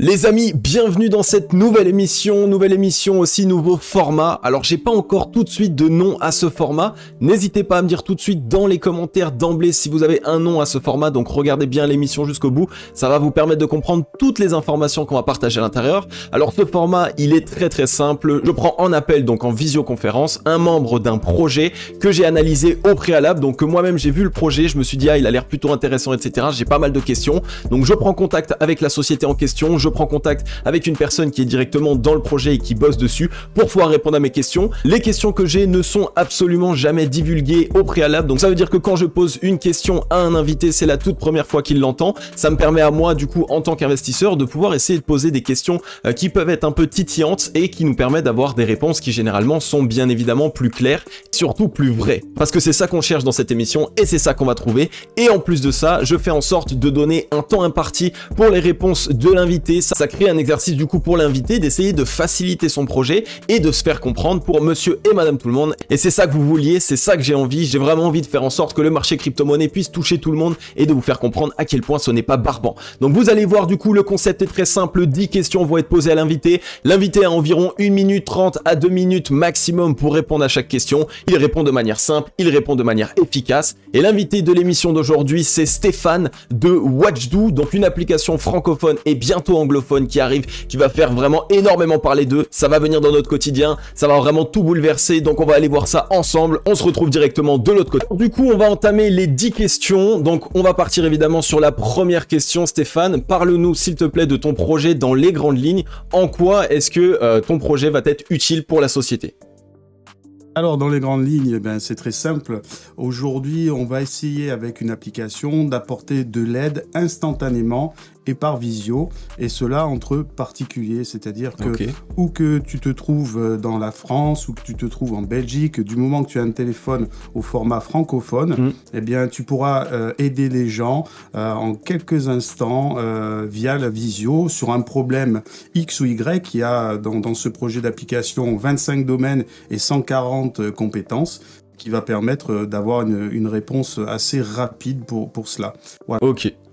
Les amis, bienvenue dans cette nouvelle émission aussi, nouveau format. Alors j'ai pas encore tout de suite de nom à ce format, n'hésitez pas à me dire tout de suite dans les commentaires d'emblée si vous avez un nom à ce format, donc regardez bien l'émission jusqu'au bout, ça va vous permettre de comprendre toutes les informations qu'on va partager à l'intérieur. Alors ce format, il est très simple, je prends en appel, donc en visioconférence, un membre d'un projet que j'ai analysé au préalable, donc que moi-même j'ai vu le projet, je me suis dit ah il a l'air plutôt intéressant, etc. J'ai pas mal de questions, donc je prends contact avec la société en question, je prends contact avec une personne qui est directement dans le projet et qui bosse dessus pour pouvoir répondre à mes questions. Les questions que j'ai ne sont absolument jamais divulguées au préalable, donc ça veut dire que quand je pose une question à un invité, c'est la toute première fois qu'il l'entend. Ça me permet à moi, du coup, en tant qu'investisseur, de pouvoir essayer de poser des questions qui peuvent être un peu titillantes et qui nous permettent d'avoir des réponses qui généralement sont bien évidemment plus claires, surtout plus vraies. Parce que c'est ça qu'on cherche dans cette émission et c'est ça qu'on va trouver. Et en plus de ça, je fais en sorte de donner un temps imparti pour les réponses de l'invité. Ça crée un exercice du coup pour l'invité d'essayer de faciliter son projet et de se faire comprendre pour monsieur et madame tout le monde. Et c'est ça que vous vouliez, c'est ça que j'ai envie. J'ai vraiment envie de faire en sorte que le marché crypto-monnaie puisse toucher tout le monde et de vous faire comprendre à quel point ce n'est pas barbant. Donc vous allez voir du coup, le concept est très simple. 10 questions vont être posées à l'invité. L'invité a environ 1 minute 30 à 2 minutes maximum pour répondre à chaque question. Il répond de manière simple, il répond de manière efficace. Et l'invité de l'émission d'aujourd'hui, c'est Stéphane de Watchdo, donc une application francophone et bientôt anglophone qui arrive, qui va faire vraiment énormément parler d'eux. Ça va venir dans notre quotidien, ça va vraiment tout bouleverser, donc on va aller voir ça ensemble. On se retrouve directement de l'autre côté. Du coup, on va entamer les 10 questions, donc on va partir évidemment sur la première question. Stéphane, parle-nous s'il te plaît de ton projet dans les grandes lignes. En quoi est-ce que ton projet va être utile pour la société ? Alors, dans les grandes lignes, c'est très simple. Aujourd'hui, on va essayer avec une application d'apporter de l'aide instantanément et par visio, et cela entre particuliers, c'est-à-dire que où que tu te trouves dans la France, ou que tu te trouves en Belgique, du moment que tu as un téléphone au format francophone, eh bien tu pourras aider les gens en quelques instants via la visio sur un problème X ou Y. Il y a dans ce projet d'application 25 domaines et 140 compétences, qui va permettre d'avoir une réponse assez rapide pour cela. Voilà.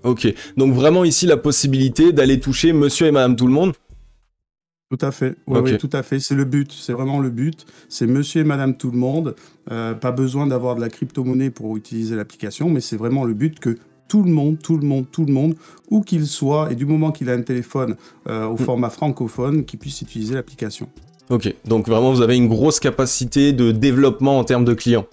Ok. Donc vraiment ici la possibilité d'aller toucher monsieur et madame tout le monde ? Tout à fait, oui, tout à fait, c'est le but, c'est vraiment le but, c'est monsieur et madame tout le monde, pas besoin d'avoir de la crypto-monnaie pour utiliser l'application, mais c'est vraiment le but que tout le monde, où qu'il soit, et du moment qu'il a un téléphone au format francophone, qu'il puisse utiliser l'application. Ok, donc vraiment vous avez une grosse capacité de développement en termes de clients.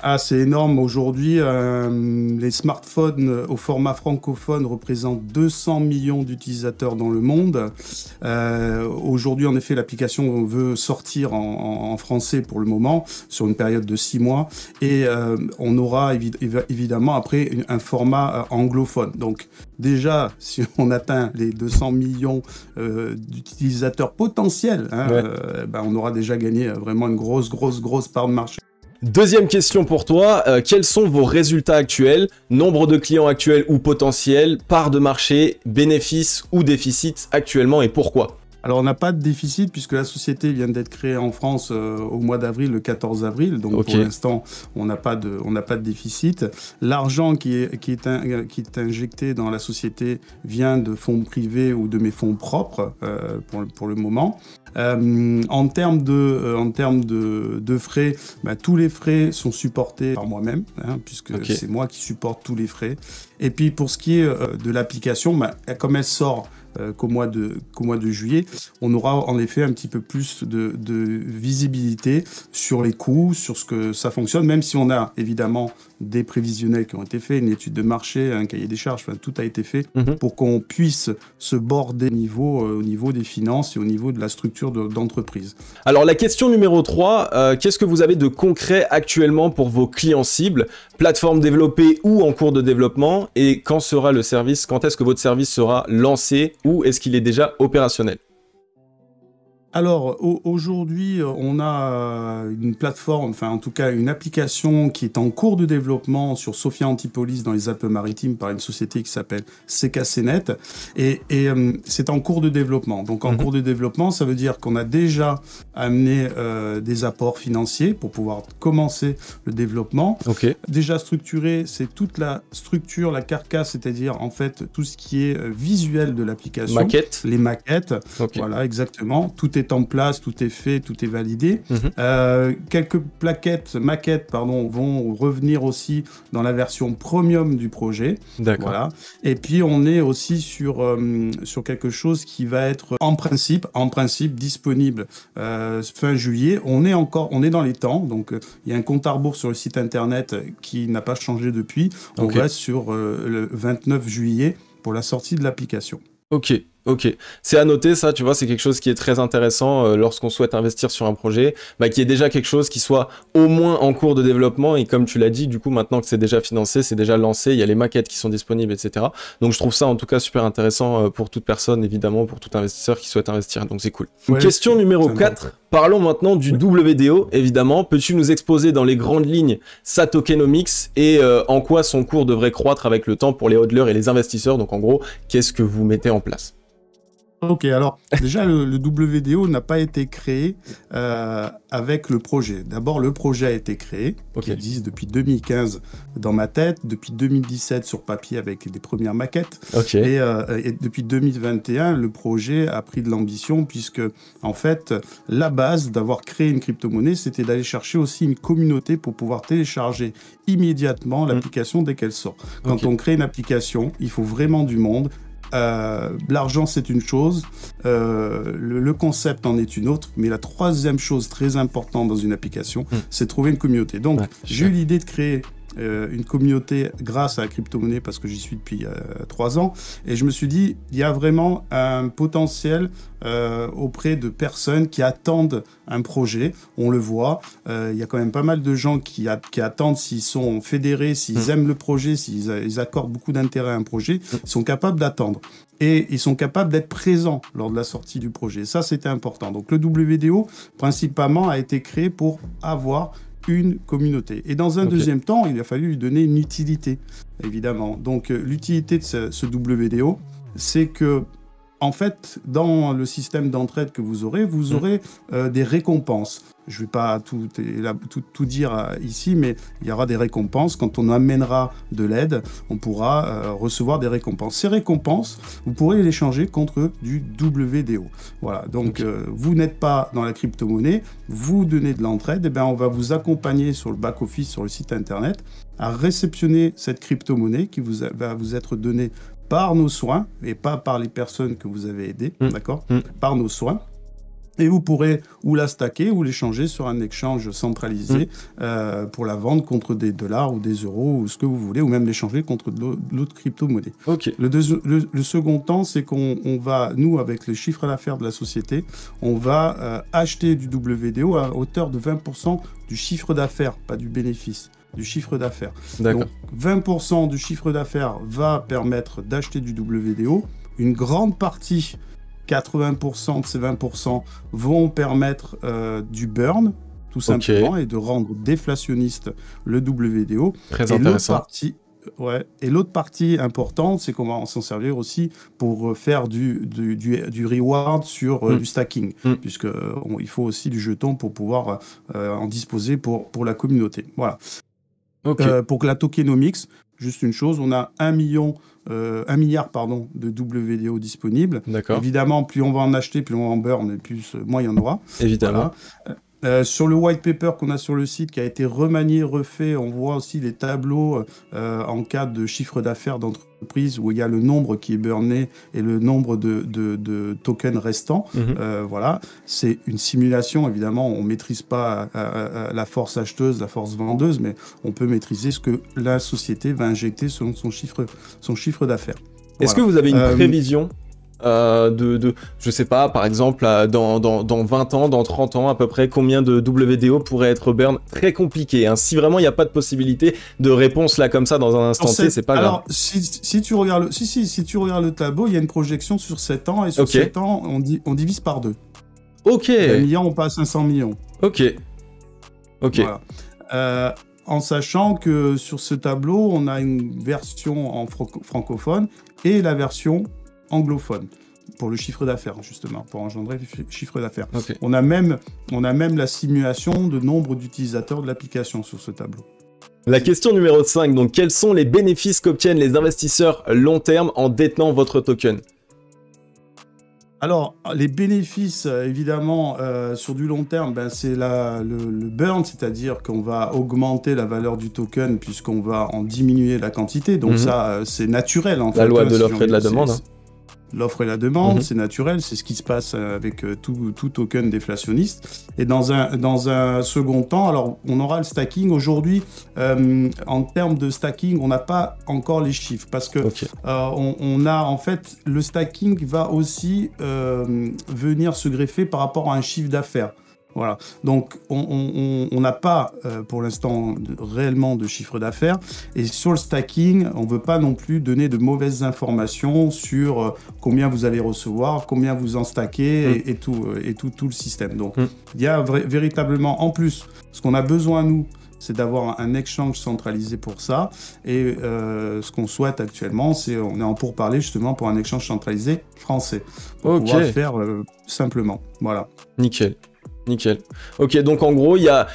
Ah, c'est énorme. Aujourd'hui, les smartphones au format francophone représentent 200 millions d'utilisateurs dans le monde. Aujourd'hui, en effet, l'application veut sortir en français pour le moment, sur une période de 6 mois. Et on aura évidemment après un format anglophone. Donc déjà, si on atteint les 200 millions d'utilisateurs potentiels, on aura déjà gagné vraiment une grosse part de marché. Deuxième question pour toi, quels sont vos résultats actuels, nombre de clients actuels ou potentiels, part de marché, bénéfices ou déficits actuellement et pourquoi ? Alors, on n'a pas de déficit puisque la société vient d'être créée en France au mois d'avril, le 14 avril. Donc, pour l'instant, on n'a pas de déficit. L'argent qui est injecté dans la société vient de fonds privés ou de mes fonds propres pour le moment. En termes de frais, tous les frais sont supportés par moi-même, puisque c'est moi qui supporte tous les frais. Et puis, pour ce qui est de l'application, comme elle sort qu'au mois de juillet, on aura en effet un petit peu plus de visibilité sur les coûts, sur ce que ça fonctionne, même si on a évidemment des prévisionnels qui ont été faits, une étude de marché, un cahier des charges, tout a été fait pour qu'on puisse se border au niveau des finances et au niveau de la structure d'entreprise. Alors la question numéro 3, qu'est-ce que vous avez de concret actuellement pour vos clients cibles, plateforme développée ou en cours de développement, et quand sera le service, quand est-ce que votre service sera lancé ou est-ce qu'il est déjà opérationnel ? Alors, aujourd'hui, on a une plateforme, enfin en tout cas une application qui est en cours de développement sur Sophia Antipolis dans les Alpes-Maritimes par une société qui s'appelle CKCnet. Et c'est en cours de développement. Donc en cours de développement, ça veut dire qu'on a déjà amené des apports financiers pour pouvoir commencer le développement. Déjà structuré, c'est toute la structure, la carcasse, c'est-à-dire en fait tout ce qui est visuel de l'application. Maquette. Les maquettes. Voilà, exactement. Tout est en place, tout est fait, tout est validé. Quelques maquettes, vont revenir aussi dans la version premium du projet. D'accord. Voilà. Et puis on est aussi sur quelque chose qui va être en principe disponible fin juillet. On est dans les temps, donc il y a un compte à rebours sur le site internet qui n'a pas changé depuis. On reste sur le 29 juillet pour la sortie de l'application. Ok, c'est à noter ça, tu vois, c'est quelque chose qui est très intéressant lorsqu'on souhaite investir sur un projet, qu'il y ait déjà quelque chose qui soit au moins en cours de développement, et comme tu l'as dit, du coup, maintenant que c'est déjà financé, c'est déjà lancé, il y a les maquettes qui sont disponibles, etc. Donc je trouve ça en tout cas super intéressant pour toute personne, évidemment, pour tout investisseur qui souhaite investir, donc c'est cool. Question numéro 4, parlons maintenant du WDO, évidemment. Peux-tu nous exposer dans les grandes lignes sa tokenomics et en quoi son cours devrait croître avec le temps pour les hodlers et les investisseurs? Donc en gros, qu'est-ce que vous mettez en place? Ok, alors déjà le WDO n'a pas été créé avec le projet. D'abord, le projet a été créé, qui existe depuis 2015 dans ma tête, depuis 2017 sur papier avec des premières maquettes, et depuis 2021, le projet a pris de l'ambition puisque, en fait, la base d'avoir créé une crypto-monnaie, c'était d'aller chercher aussi une communauté pour pouvoir télécharger immédiatement l'application dès qu'elle sort. Quand on crée une application, il faut vraiment du monde. L'argent c'est une chose, le concept en est une autre, mais la troisième chose très importante dans une application, c'est trouver une communauté. Donc j'ai eu l'idée de créer une communauté grâce à la crypto-monnaie parce que j'y suis depuis 3 ans, et je me suis dit il y a vraiment un potentiel auprès de personnes qui attendent un projet. On le voit, il y a quand même pas mal de gens qui attendent, s'ils sont fédérés, s'ils aiment le projet, s'ils accordent beaucoup d'intérêt à un projet, ils sont capables d'attendre. Et ils sont capables d'être présents lors de la sortie du projet. Ça, c'était important. Donc le WDO, principalement, a été créé pour avoir une communauté. Et dans un deuxième temps, il a fallu lui donner une utilité, évidemment. Donc l'utilité de ce WDO, c'est que, en fait, dans le système d'entraide que vous aurez des récompenses. Je ne vais pas tout dire ici, mais il y aura des récompenses. Quand on amènera de l'aide, on pourra recevoir des récompenses. Ces récompenses, vous pourrez les échanger contre du WDO. Voilà, donc vous n'êtes pas dans la crypto-monnaie, vous donnez de l'entraide, et bien on va vous accompagner sur le back-office, sur le site internet, à réceptionner cette crypto-monnaie qui va vous être donnée par nos soins, et pas par les personnes que vous avez aidées, d'accord, par nos soins. Et vous pourrez ou la stacker ou l'échanger sur un exchange centralisé pour la vendre contre des dollars ou des euros ou ce que vous voulez, ou même l'échanger contre d'autres crypto-monnaies. Le second temps, c'est qu'on va, nous, avec les chiffres d'affaires de la société, on va acheter du WDO à hauteur de 20% du chiffre d'affaires, pas du bénéfice. Du chiffre d'affaires. Donc 20% du chiffre d'affaires va permettre d'acheter du WDO. Une grande partie, 80% de ces 20%, vont permettre du burn, tout simplement, et de rendre déflationniste le WDO. Très intéressant. Et l'autre partie importante, c'est qu'on va s'en servir aussi pour faire du reward sur du stacking, puisqu'il faut aussi du jeton pour pouvoir en disposer pour la communauté. Voilà. Pour que la tokenomics, juste une chose, on a 1 milliard de WDO disponibles. Évidemment, plus on va en acheter, plus on va en burn, et moins il y en aura. Évidemment. Voilà. Sur le white paper qu'on a sur le site, qui a été remanié, refait, on voit aussi les tableaux en cas de chiffre d'affaires d'entreprise où il y a le nombre qui est burné et le nombre de tokens restants. Voilà, c'est une simulation, évidemment, on ne maîtrise pas la force acheteuse, la force vendeuse, mais on peut maîtriser ce que la société va injecter selon son chiffre d'affaires. Est-ce que vous avez une prévision je sais pas, par exemple, dans 20 ans, dans 30 ans à peu près, combien de WDO pourrait être burn? Très compliqué, hein. Si vraiment il n'y a pas de possibilité de réponse là comme ça dans un instant T, c'est pas grave. Alors, si tu regardes le tableau, il y a une projection sur 7 ans, et sur 7 ans, on divise par 2. Ok. D'un million, on passe à 500 millions. Ok. Ok. Voilà. En sachant que sur ce tableau, on a une version en francophone et la version anglophone pour le chiffre d'affaires, justement, pour engendrer le chiffre d'affaires. Okay. On a même la simulation de nombre d'utilisateurs de l'application sur ce tableau. La question numéro 5, donc quels sont les bénéfices qu'obtiennent les investisseurs long terme en détenant votre token? Alors, les bénéfices, évidemment, sur du long terme, ben, c'est le burn, c'est-à-dire qu'on va augmenter la valeur du token puisqu'on va en diminuer la quantité. Donc ça, c'est naturel, en fait. La loi de l'offre et de la demande. L'offre et la demande, c'est naturel, c'est ce qui se passe avec tout token déflationniste. Et dans un second temps, alors on aura le stacking. Aujourd'hui, en termes de stacking, on n'a pas encore les chiffres parce que on a en fait le stacking va aussi venir se greffer par rapport à un chiffre d'affaires. Voilà. Donc, on n'a pas, pour l'instant, réellement de chiffre d'affaires. Et sur le stacking, on ne veut pas non plus donner de mauvaises informations sur combien vous allez recevoir, combien vous en stackez et tout le système. Donc, il y a véritablement, en plus, ce qu'on a besoin, nous, c'est d'avoir un exchange centralisé pour ça. Et ce qu'on souhaite actuellement, c'est on est en pourparlers justement pour un exchange centralisé français. Pour pouvoir le faire simplement. Voilà. Nickel. Nickel. Ok, donc en gros, il y a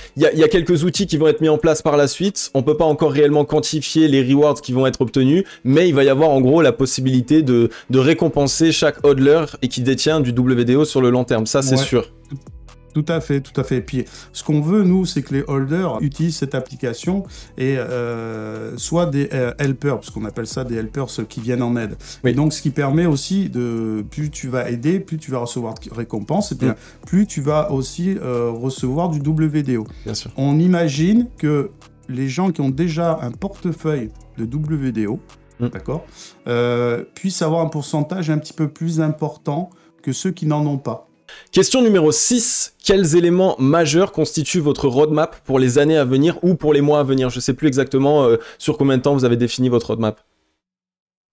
quelques outils qui vont être mis en place par la suite. On peut pas encore réellement quantifier les rewards qui vont être obtenus, mais il va y avoir en gros la possibilité de récompenser chaque hodler et qui détient du WDO sur le long terme. Ça, c'est sûr. Tout à fait, tout à fait. Et puis, ce qu'on veut, nous, c'est que les holders utilisent cette application et soit des helpers, parce qu'on appelle ça des helpers, ceux qui viennent en aide. Oui. Et donc, ce qui permet aussi plus tu vas aider, plus tu vas recevoir de récompenses, et bien, plus tu vas aussi recevoir du WDO. Bien sûr. On imagine que les gens qui ont déjà un portefeuille de WDO, d'accord, puissent avoir un pourcentage un petit peu plus important que ceux qui n'en ont pas. Question numéro 6. Quels éléments majeurs constituent votre roadmap pour les années à venir ou pour les mois à venir? Je ne sais plus exactement sur combien de temps vous avez défini votre roadmap.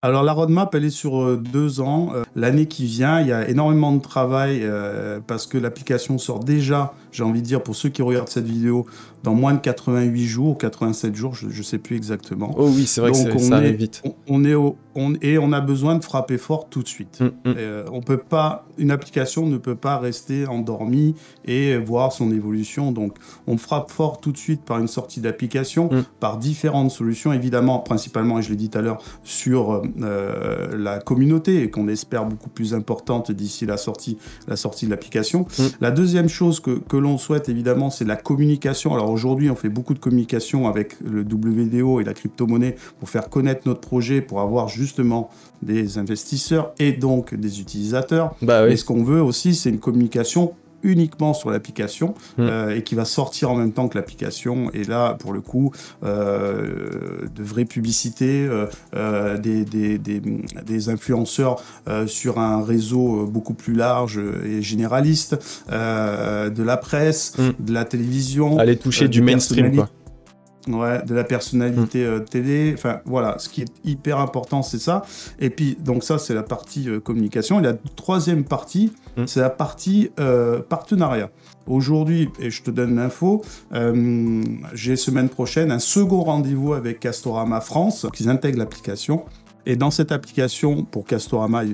Alors la roadmap, elle est sur 2 ans. L'année qui vient, il y a énormément de travail parce que l'application sort déjà, j'ai envie de dire, pour ceux qui regardent cette vidéo, dans moins de 88 jours, 87 jours, je ne sais plus exactement. Oh oui, c'est vrai que ça arrive vite. On a besoin de frapper fort tout de suite. On peut pas, une application ne peut pas rester endormie et voir son évolution. Donc on frappe fort tout de suite par une sortie d'application, par différentes solutions, évidemment, principalement, et je l'ai dit tout à l'heure, sur la communauté et qu'on espère beaucoup plus importante d'ici la sortie de l'application. La deuxième chose que l'on souhaite, évidemment, c'est la communication. Alors aujourd'hui, on fait beaucoup de communication avec le WDO et la crypto-monnaie pour faire connaître notre projet, pour avoir justement des investisseurs et donc des utilisateurs. Bah oui. Mais ce qu'on veut aussi, c'est une communication uniquement sur l'application et qui va sortir en même temps que l'application. Et là, pour le coup, de vraies publicités, des influenceurs sur un réseau beaucoup plus large et généraliste, de la presse, de la télévision. Aller toucher du mainstream, quoi. Ouais, de la personnalité télé, enfin voilà, ce qui est hyper important, c'est ça. Et puis, donc ça, c'est la partie communication. Et la troisième partie, c'est la partie partenariat. Aujourd'hui, et je te donne l'info, j'ai semaine prochaine un second rendez-vous avec Castorama France, qui intègre l'application. Et dans cette application, pour Castorama et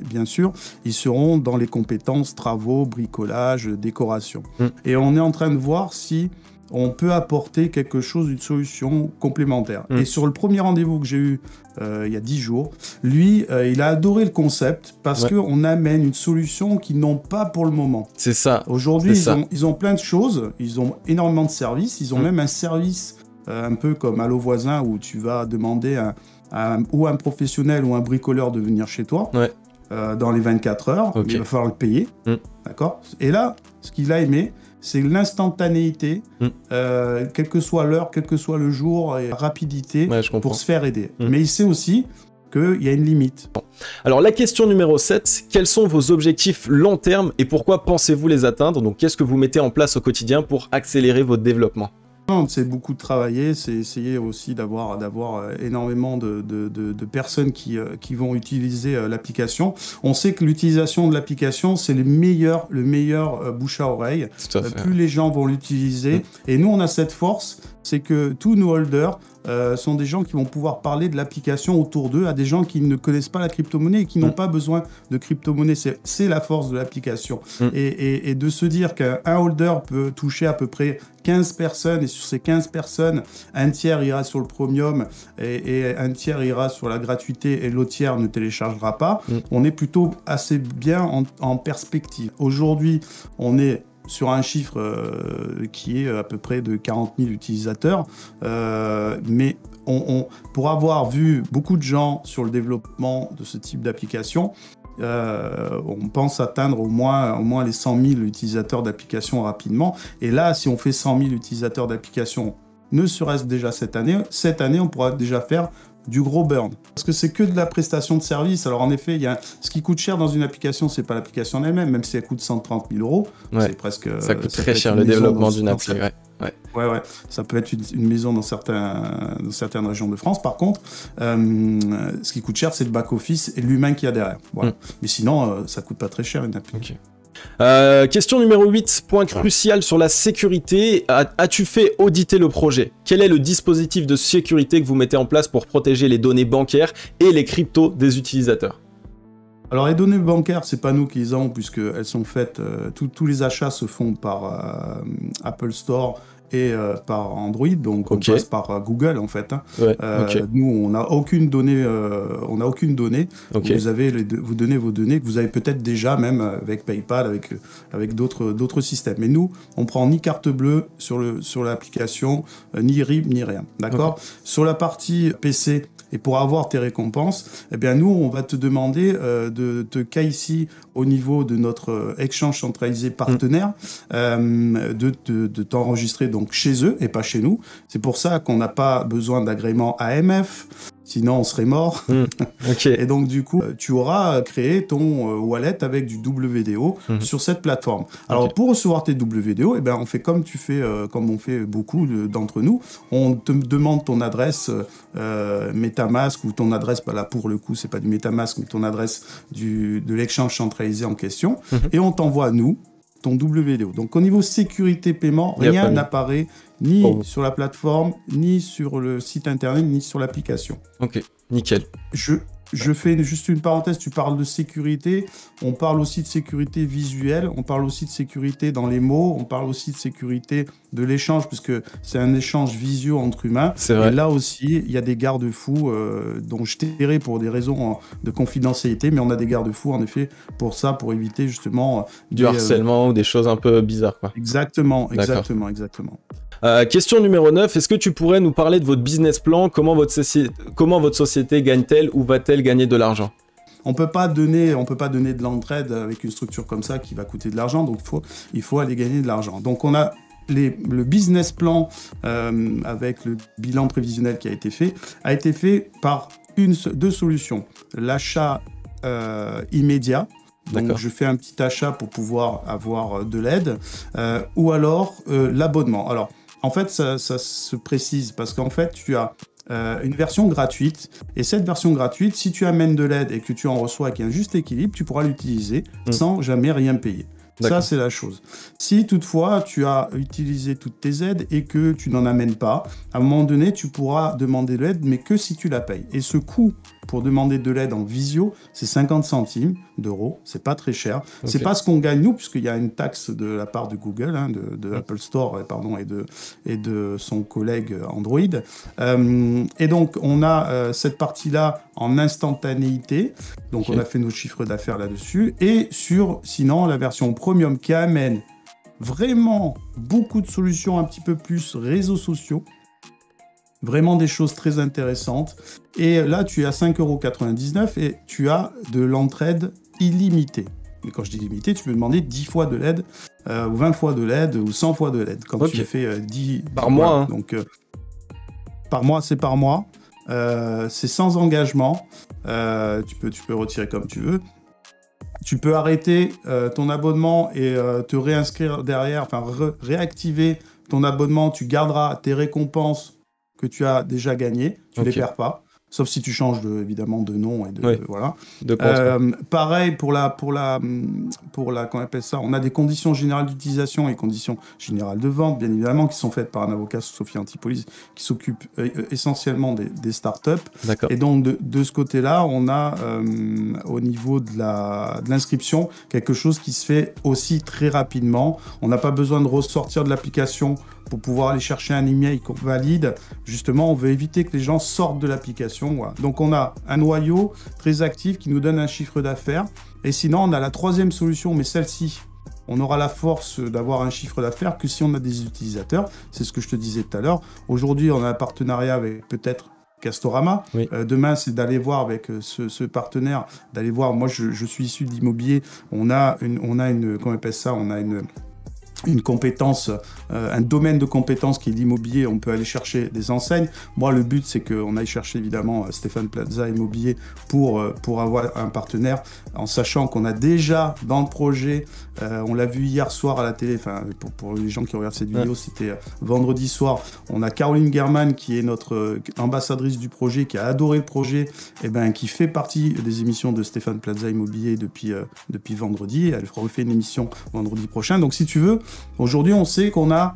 bien sûr, ils seront dans les compétences travaux, bricolage, décoration. Et on est en train de voir si on peut apporter quelque chose, une solution complémentaire. Et sur le premier rendez-vous que j'ai eu il y a 10 jours, lui, il a adoré le concept parce qu'on amène une solution qu'ils n'ont pas pour le moment. C'est ça. Aujourd'hui, ils ont plein de choses, ils ont énormément de services, ils ont même un service un peu comme Allo Voisin où tu vas demander ou un professionnel ou un bricoleur de venir chez toi. Dans les 24 heures, il va falloir le payer. D'accord ? Et là, ce qu'il a aimé, c'est l'instantanéité, quelle que soit l'heure, quel que soit le jour, et la rapidité pour se faire aider. Mais il sait aussi qu'il y a une limite. Alors la question numéro 7, quels sont vos objectifs long terme et pourquoi pensez-vous les atteindre? Donc qu'est-ce que vous mettez en place au quotidien pour accélérer votre développement? Non, c'est beaucoup de travailler, c'est essayer aussi d'avoir énormément de personnes qui vont utiliser l'application. On sait que l'utilisation de l'application, c'est le meilleur bouche à oreille. Plus les gens vont l'utiliser. Et nous, on a cette force, c'est que tous nos holders sont des gens qui vont pouvoir parler de l'application autour d'eux à des gens qui ne connaissent pas la crypto-monnaie et qui n'ont pas besoin de crypto-monnaie. C'est la force de l'application. Et de se dire qu'un holder peut toucher à peu près 15 personnes, et sur ces 15 personnes, un tiers ira sur le premium et un tiers ira sur la gratuité et l'autre tiers ne téléchargera pas, on est plutôt assez bien en perspective. Aujourd'hui, on est sur un chiffre qui est à peu près de 40 000 utilisateurs, mais pour avoir vu beaucoup de gens sur le développement de ce type d'application, on pense atteindre au moins les 100 000 utilisateurs d'application rapidement. Et là, si on fait 100 000 utilisateurs d'application, ne serait-ce déjà cette année, on pourra déjà faire du gros burn. Parce que c'est que de la prestation de service. Alors en effet, ce qui coûte cher dans une application, c'est pas l'application en elle-même, même si elle coûte 130 000 €. C'est presque... Ça coûte très cher le développement d'une appli, Ouais. Ça peut être une maison dans certaines régions de France. Par contre, ce qui coûte cher, c'est le back-office et l'humain qu'il y a derrière. Voilà. Mais sinon, ça coûte pas très cher une appli. Question numéro 8, point crucial sur la sécurité. As-tu fait auditer le projet? Quel est le dispositif de sécurité que vous mettez en place pour protéger les données bancaires et les cryptos des utilisateurs? Alors les données bancaires, c'est pas nous qui les avons puisqu'elles sont faites, tous les achats se font par Apple Store et par Android, donc on passe par Google en fait. Nous, on n'a aucune donnée. Vous donnez vos données que vous avez peut-être déjà même avec PayPal, avec d'autres systèmes. Mais nous, on prend ni carte bleue sur l'application, ni RIB, ni rien. D'accord. Sur la partie PC. Et pour avoir tes récompenses, eh bien nous, on va te demander de te KYC au niveau de notre exchange centralisé partenaire, de t'enregistrer donc chez eux et pas chez nous. C'est pour ça qu'on n'a pas besoin d'agrément AMF. Sinon, on serait mort. Et donc, du coup, tu auras créé ton wallet avec du WDO sur cette plateforme. Alors, pour recevoir tes WDO, eh ben, on fait comme on fait beaucoup d'entre nous. On te demande ton adresse MetaMask ou ton adresse, là pour le coup, c'est pas du MetaMask, mais ton adresse de l'exchange centralisé en question. Et on t'envoie, nous, ton WDO. Donc au niveau sécurité paiement, rien n'apparaît ni sur la plateforme, ni sur le site internet, ni sur l'application. Ok, nickel. Je fais juste une parenthèse, tu parles de sécurité, on parle aussi de sécurité visuelle, on parle aussi de sécurité dans les mots, on parle aussi de sécurité de l'échange, puisque c'est un échange visio entre humains. C'est vrai. Et là aussi, il y a des garde-fous dont je tairai pour des raisons de confidentialité, mais on a des garde-fous en effet pour ça, pour éviter justement... du harcèlement ou des choses un peu bizarres, quoi. Exactement. Question numéro 9, est-ce que tu pourrais nous parler de votre business plan? Comment votre société gagne-t-elle ou va-t-elle gagner de l'argent? On peut pas donner de l'entraide avec une structure comme ça qui va coûter de l'argent, donc il faut aller gagner de l'argent. Donc on a le business plan avec le bilan prévisionnel qui a été fait par deux solutions. L'achat immédiat. Donc je fais un petit achat pour pouvoir avoir de l'aide, ou alors l'abonnement. Alors en fait ça se précise parce qu'en fait tu as une version gratuite, et cette version gratuite, si tu amènes de l'aide et que tu en reçois avec un juste équilibre, tu pourras l'utiliser sans jamais rien payer. Ça, c'est la chose. Si toutefois, tu as utilisé toutes tes aides et que tu n'en amènes pas, à un moment donné, tu pourras demander de l'aide, mais que si tu la payes. Et ce coût pour demander de l'aide en visio, c'est 50 centimes d'euros. C'est pas très cher. C'est pas ce qu'on gagne nous, puisqu'il y a une taxe de la part de Google, de Apple Store, et de son collègue Android. Et donc, on a cette partie-là en instantanéité. Donc, on a fait nos chiffres d'affaires là-dessus. Et sinon, la version premium qui amène vraiment beaucoup de solutions un petit peu plus réseaux sociaux. Vraiment des choses très intéressantes. Et là, tu es à 5,99 € et tu as de l'entraide illimitée. Et quand je dis illimitée, tu peux demander 10 fois de l'aide, ou 20 fois de l'aide, ou 100 fois de l'aide. Quand tu fais 10... Par mois, hein. Donc, par mois, c'est par mois. C'est sans engagement. Tu peux retirer comme tu veux. Tu peux arrêter ton abonnement et te réinscrire derrière, enfin réactiver ton abonnement, tu garderas tes récompenses que tu as déjà gagnées, tu les perds pas. Sauf si tu changes évidemment de nom et de voilà. De pareil pour la comment on appelle ça, on a des conditions générales d'utilisation et conditions générales de vente, bien évidemment, qui sont faites par un avocat, Sophie Antipolis, qui s'occupe essentiellement des startups. Et donc de ce côté-là, on a au niveau de l'inscription quelque chose qui se fait aussi très rapidement. On n'a pas besoin de ressortir de l'application pour pouvoir aller chercher un email qu'on valide. Justement, on veut éviter que les gens sortent de l'application. Voilà. Donc, on a un noyau très actif qui nous donne un chiffre d'affaires. Et sinon, on a la troisième solution, mais celle-ci, on aura la force d'avoir un chiffre d'affaires que si on a des utilisateurs. C'est ce que je te disais tout à l'heure. Aujourd'hui, on a un partenariat avec peut-être Castorama. Demain, c'est d'aller voir avec ce partenaire, d'aller voir. Moi, je suis issu de l'immobilier. On a une, comment on appelle ça ? On a une compétence, un domaine de compétences qui est l'immobilier, on peut aller chercher des enseignes. Moi, le but, c'est qu'on aille chercher évidemment Stéphane Plaza Immobilier pour avoir un partenaire, en sachant qu'on a déjà dans le projet, on l'a vu hier soir à la télé, enfin pour les gens qui regardent cette vidéo, c'était vendredi soir, on a Caroline German qui est notre ambassadrice du projet, qui a adoré le projet, et qui fait partie des émissions de Stéphane Plaza Immobilier depuis vendredi. Elle refait une émission vendredi prochain. Donc si tu veux, aujourd'hui, on sait qu'on a,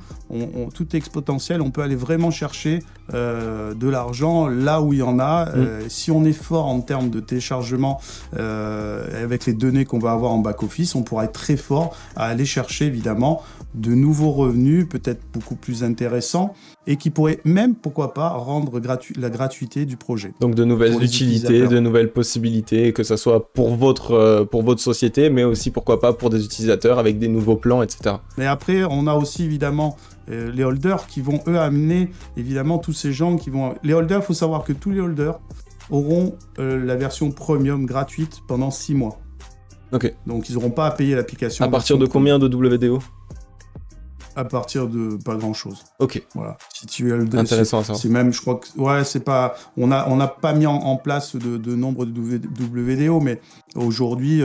tout est exponentiel, on peut aller vraiment chercher de l'argent là où il y en a. Si on est fort en termes de téléchargement, avec les données qu'on va avoir en back-office, on pourra être très fort à aller chercher évidemment de nouveaux revenus, peut-être beaucoup plus intéressants, et qui pourraient même, pourquoi pas, rendre la gratuité du projet. Donc de nouvelles utilités, de nouvelles possibilités, que ce soit pour votre société, mais aussi, pourquoi pas, pour des utilisateurs avec des nouveaux plans, etc. Et après, on a aussi évidemment les holders qui vont, eux, amener évidemment tous ces gens qui vont... Les holders, il faut savoir que tous les holders auront la version premium gratuite pendant 6 mois. Ok. Donc, ils n'auront pas à payer l'application. À partir de combien de WDO ? À partir de pas grand chose. Ok. Voilà. Si tu es le intéressant à savoir. C'est même, je crois que c'est pas. On n'a pas mis en place de nombre de WDO, mais aujourd'hui,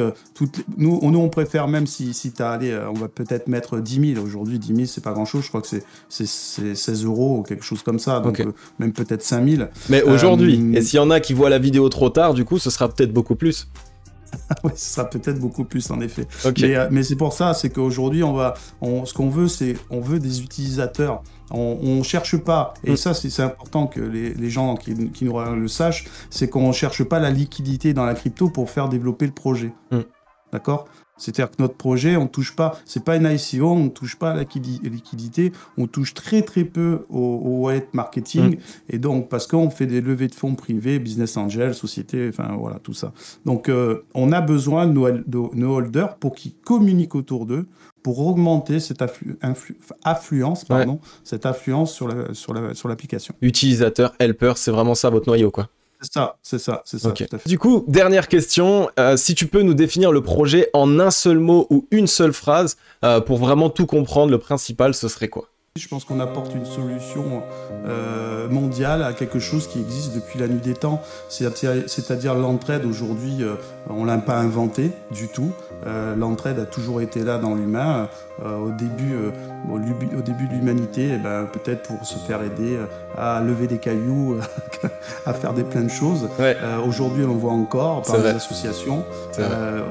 nous, on préfère même si t'as allé, on va peut-être mettre 10 000. Aujourd'hui, 10 000, c'est pas grand chose. Je crois que c'est 16 € ou quelque chose comme ça. Donc même peut-être 5 000. Mais aujourd'hui, et s'il y en a qui voient la vidéo trop tard, du coup, ce sera peut-être beaucoup plus. Oui, ce sera peut-être beaucoup plus en effet. Mais c'est pour ça, c'est qu'aujourd'hui, ce qu'on veut, c'est on veut des utilisateurs. On cherche pas, et ça c'est important que les gens qui nous regardent le sachent, c'est qu'on cherche pas la liquidité dans la crypto pour faire développer le projet. D'accord ? C'est-à-dire que notre projet, on touche pas, c'est pas une ICO, on touche pas à la liquidité, on touche très très peu au wallet marketing, et donc parce qu'on fait des levées de fonds privés, business angel, société, enfin voilà tout ça. Donc on a besoin de nos holders pour qu'ils communiquent autour d'eux, pour augmenter cette affluence, cette affluence sur l'application. Utilisateur, helper, c'est vraiment ça votre noyau, quoi. C'est ça, okay. Tout à fait. Du coup, dernière question, si tu peux nous définir le projet en un seul mot ou une seule phrase, pour vraiment tout comprendre, le principal, ce serait quoi ? Je pense qu'on apporte une solution mondiale à quelque chose qui existe depuis la nuit des temps, c'est-à-dire l'entraide. Aujourd'hui, on ne l'a pas inventé du tout. L'entraide a toujours été là dans l'humain. Au début de l'humanité, peut-être pour se faire aider à lever des cailloux, à faire plein de choses. Aujourd'hui, on le voit encore par les associations.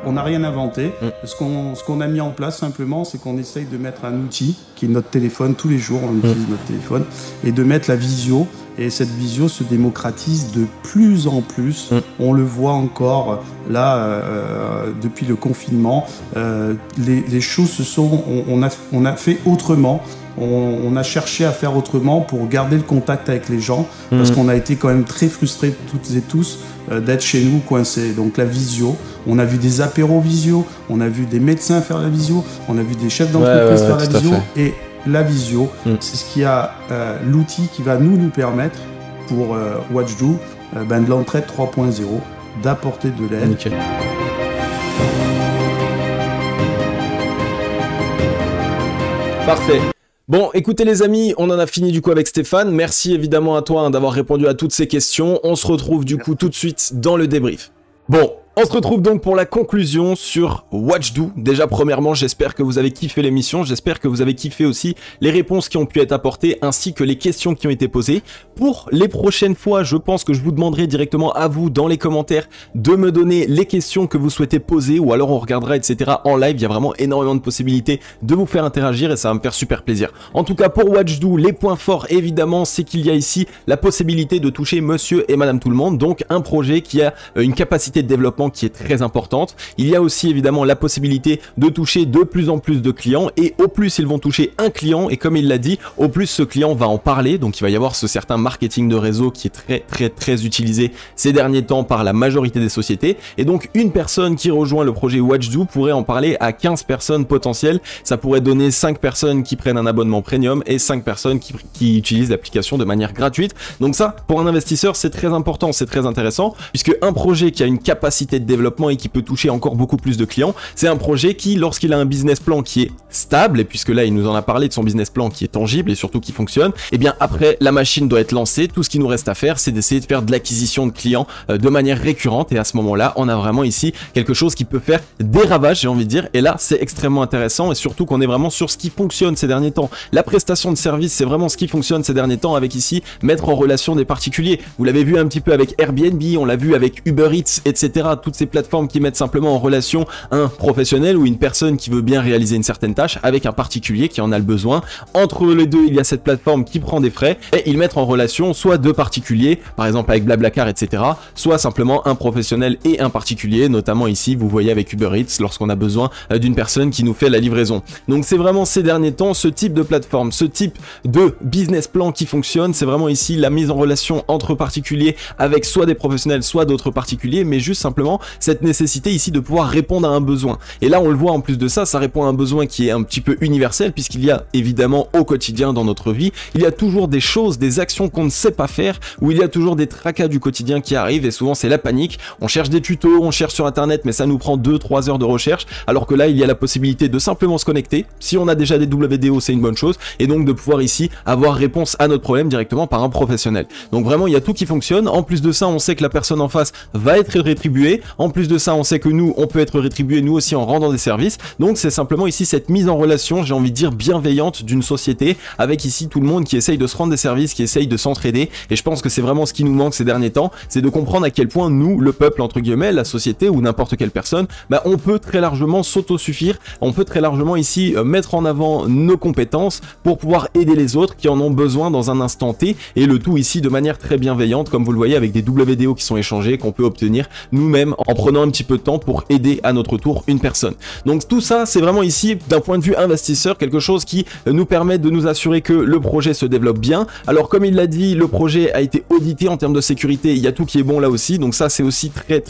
On n'a rien inventé. Ce qu'on a mis en place simplement, c'est qu'on essaye de mettre un outil qui est notre téléphone. Tous les jours, on utilise notre téléphone, et de mettre la visio. Et cette visio se démocratise de plus en plus. On le voit encore là depuis le confinement. Les choses on a fait autrement. On a cherché à faire autrement pour garder le contact avec les gens, parce qu'on a été quand même très frustrés toutes et tous d'être chez nous coincés. Donc la visio, on a vu des apéros visio, on a vu des médecins faire la visio, on a vu des chefs d'entreprise faire la visio, et la visio, c'est ce qui a l'outil qui va nous permettre pour Watchdo de l'entraide 3.0, d'apporter de l'aide. Nickel. Parfait. Bon, écoutez les amis, on en a fini du coup avec Stéphane. Merci évidemment à toi d'avoir répondu à toutes ces questions. On se retrouve du coup tout de suite dans le débrief. Bon, On se retrouve donc pour la conclusion sur Watchdo. Déjà premièrement, j'espère que vous avez kiffé l'émission, j'espère que vous avez kiffé aussi les réponses qui ont pu être apportées ainsi que les questions qui ont été posées. Pour les prochaines fois, je pense que je vous demanderai directement à vous dans les commentaires de me donner les questions que vous souhaitez poser ou alors on regardera etc. en live. Il y a vraiment énormément de possibilités de vous faire interagir et ça va me faire super plaisir. En tout cas pour Watchdo, les points forts évidemment c'est qu'il y a ici la possibilité de toucher monsieur et madame tout le monde, donc un projet qui a une capacité de développement qui est très importante. Il y a aussi évidemment la possibilité de toucher de plus en plus de clients et au plus ils vont toucher un client et comme il l'a dit, au plus ce client va en parler, donc il va y avoir ce certain marketing de réseau qui est très utilisé ces derniers temps par la majorité des sociétés et donc une personne qui rejoint le projet Watchdo pourrait en parler à 15 personnes potentielles, ça pourrait donner 5 personnes qui prennent un abonnement premium et 5 personnes qui utilisent l'application de manière gratuite. Donc ça, pour un investisseur, c'est très important, c'est très intéressant puisque un projet qui a une capacité de développement et qui peut toucher encore beaucoup plus de clients, c'est un projet qui, lorsqu'il a un business plan qui est stable, et puisque là il nous en a parlé de son business plan qui est tangible et surtout qui fonctionne, et bien après la machine doit être lancée, tout ce qui nous reste à faire c'est d'essayer de faire de l'acquisition de clients de manière récurrente et à ce moment là on a vraiment ici quelque chose qui peut faire des ravages j'ai envie de dire et là c'est extrêmement intéressant et surtout qu'on est vraiment sur ce qui fonctionne ces derniers temps. La prestation de service c'est vraiment ce qui fonctionne ces derniers temps avec ici mettre en relation des particuliers. Vous l'avez vu un petit peu avec Airbnb, on l'a vu avec Uber Eats etc. Toutes ces plateformes qui mettent simplement en relation un professionnel ou une personne qui veut bien réaliser une certaine tâche avec un particulier qui en a le besoin. Entre les deux, il y a cette plateforme qui prend des frais et ils mettent en relation soit deux particuliers, par exemple avec Blablacar, etc., soit simplement un professionnel et un particulier, notamment ici, vous voyez avec Uber Eats, lorsqu'on a besoin d'une personne qui nous fait la livraison. Donc c'est vraiment ces derniers temps, ce type de plateforme, ce type de business plan qui fonctionne, c'est vraiment ici la mise en relation entre particuliers avec soit des professionnels, soit d'autres particuliers, mais juste simplement cette nécessité ici de pouvoir répondre à un besoin. Et là on le voit en plus de ça, ça répond à un besoin qui est un petit peu universel puisqu'il y a évidemment au quotidien dans notre vie, il y a toujours des choses, des actions qu'on ne sait pas faire, où il y a toujours des tracas du quotidien qui arrivent et souvent c'est la panique. On cherche des tutos, on cherche sur internet mais ça nous prend 2-3 heures de recherche alors que là il y a la possibilité de simplement se connecter. Si on a déjà des WDO c'est une bonne chose et donc de pouvoir ici avoir réponse à notre problème directement par un professionnel. Donc vraiment il y a tout qui fonctionne. En plus de ça on sait que la personne en face va être rétribuée. En plus de ça on sait que nous on peut être rétribué nous aussi en rendant des services. Donc c'est simplement ici cette mise en relation, j'ai envie de dire bienveillante d'une société avec ici tout le monde qui essaye de se rendre des services, qui essaye de s'entraider et je pense que c'est vraiment ce qui nous manque ces derniers temps, c'est de comprendre à quel point nous, le peuple entre guillemets, la société ou n'importe quelle personne, bah, on peut très largement s'autosuffire, on peut très largement ici mettre en avant nos compétences pour pouvoir aider les autres qui en ont besoin dans un instant T et le tout ici de manière très bienveillante comme vous le voyez avec des WDO qui sont échangés qu'on peut obtenir nous-mêmes en prenant un petit peu de temps pour aider à notre tour une personne. Donc tout ça c'est vraiment ici d'un point de vue investisseur quelque chose qui nous permet de nous assurer que le projet se développe bien. Alors comme il l'a dit, le projet a été audité en termes de sécurité, il y a tout qui est bon là aussi, donc ça c'est aussi très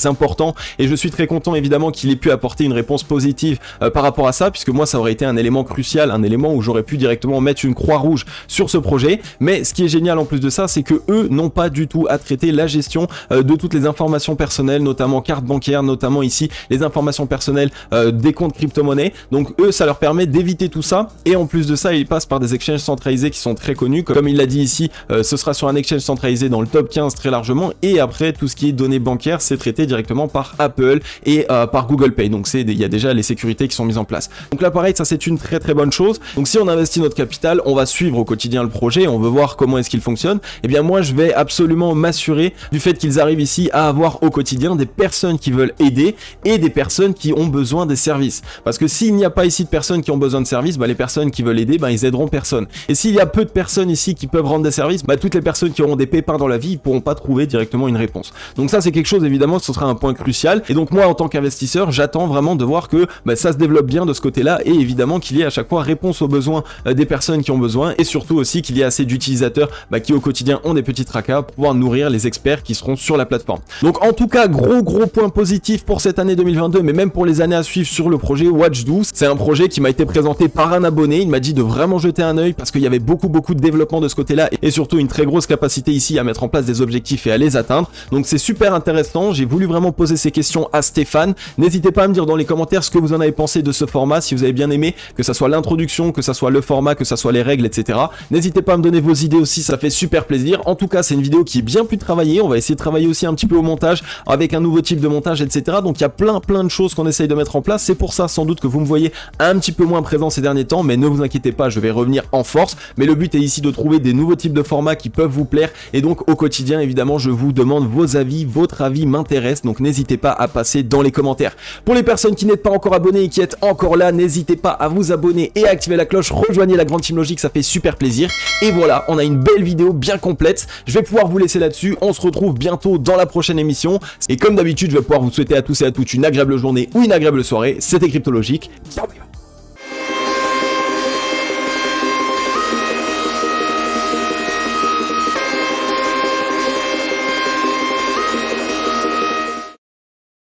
important et je suis très content évidemment qu'il ait pu apporter une réponse positive par rapport à ça, puisque moi ça aurait été un élément crucial, un élément où j'aurais pu directement mettre une croix rouge sur ce projet. Mais ce qui est génial en plus de ça, c'est que eux n'ont pas du tout à traiter la gestion de toutes les informations personnelles, notamment carte bancaire, notamment ici les informations personnelles des comptes crypto-monnaies. Donc eux ça leur permet d'éviter tout ça et en plus de ça ils passent par des exchanges centralisés qui sont très connus, comme il l'a dit ici, ce sera sur un exchange centralisé dans le top 15 très largement et après tout ce qui est données bancaires c'est traité directement par Apple et par Google Pay, donc il y a déjà les sécurités qui sont mises en place. Donc là pareil ça c'est une très bonne chose. Donc si on investit notre capital, on va suivre au quotidien le projet, on veut voir comment est-ce qu'il fonctionne, et bien moi je vais absolument m'assurer du fait qu'ils arrivent ici à avoir au quotidien des personnes qui veulent aider et des personnes qui ont besoin des services, parce que s'il n'y a pas ici de personnes qui ont besoin de services, bah, les personnes qui veulent aider, bah, ils aideront personne. Et s'il y a peu de personnes ici qui peuvent rendre des services, bah, toutes les personnes qui auront des pépins dans la vie, ils pourront pas trouver directement une réponse. Donc ça c'est quelque chose évidemment, ce sera un point crucial et donc moi en tant qu'investisseur j'attends vraiment de voir que bah, ça se développe bien de ce côté là et évidemment qu'il y ait à chaque fois réponse aux besoins des personnes qui ont besoin et surtout aussi qu'il y ait assez d'utilisateurs bah, qui au quotidien ont des petits tracas pour pouvoir nourrir les experts qui seront sur la plateforme. Donc en tout cas gros point positif pour cette année 2022 mais même pour les années à suivre sur le projet Watchdo. C'est un projet qui m'a été présenté par un abonné, il m'a dit de vraiment jeter un œil parce qu'il y avait beaucoup de développement de ce côté là et surtout une très grosse capacité ici à mettre en place des objectifs et à les atteindre. Donc c'est super intéressant, j'ai voulu vraiment poser ces questions à Stéphane. N'hésitez pas à me dire dans les commentaires ce que vous en avez pensé de ce format, si vous avez bien aimé, que ça soit l'introduction, que ça soit le format, que ça soit les règles, etc. N'hésitez pas à me donner vos idées aussi, ça fait super plaisir. En tout cas c'est une vidéo qui est bien plus travaillée, on va essayer de travailler aussi un petit peu au montage avec avec un nouveau type de montage, etc. Donc il y a plein de choses qu'on essaye de mettre en place. C'est pour ça sans doute que vous me voyez un petit peu moins présent ces derniers temps, mais ne vous inquiétez pas, je vais revenir en force. Mais le but est ici de trouver des nouveaux types de formats qui peuvent vous plaire, et donc au quotidien évidemment je vous demande vos avis, votre avis m'intéresse, donc n'hésitez pas à passer dans les commentaires. Pour les personnes qui n'êtes pas encore abonnées et qui êtes encore là, n'hésitez pas à vous abonner et à activer la cloche, rejoignez la grande team Logic, ça fait super plaisir. Et voilà, on a une belle vidéo bien complète, je vais pouvoir vous laisser là-dessus, on se retrouve bientôt dans la prochaine émission, et comme d'habitude je vais pouvoir vous souhaiter à tous et à toutes une agréable journée ou une agréable soirée. C'était Crypto Logic, ciao.